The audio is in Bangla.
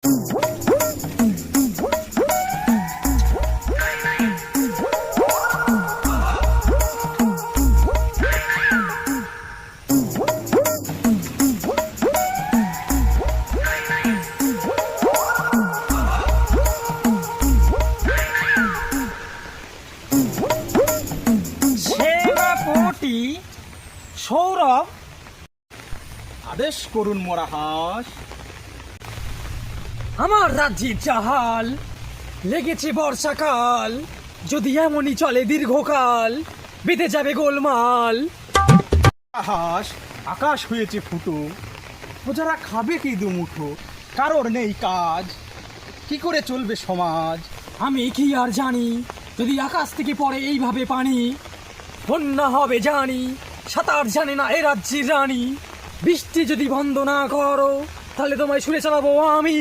সেনাপতি সৌরভ, আদেশ করুন মরাহাস। আমার রাজ্যের জাহাল লেগেছে বর্ষাকাল, যদি এমনই চলে দীর্ঘকাল বেঁধে যাবে গোলমাল। আকাশ আকাশ হয়েছে ফুটো, প্রজারা খাবে কি দুমুঠো, কারোর নেই কাজ, কি করে চলবে সমাজ। আমি কি আর জানি, যদি আকাশ থেকে পড়ে এইভাবে পানি, বন্যা হবে জানি, সাঁতার জানে না এ রাজ্যের রানী। বৃষ্টি যদি বন্ধ না করো, তাহলে তোমায় ছুঁড়ে চালাবো আমি।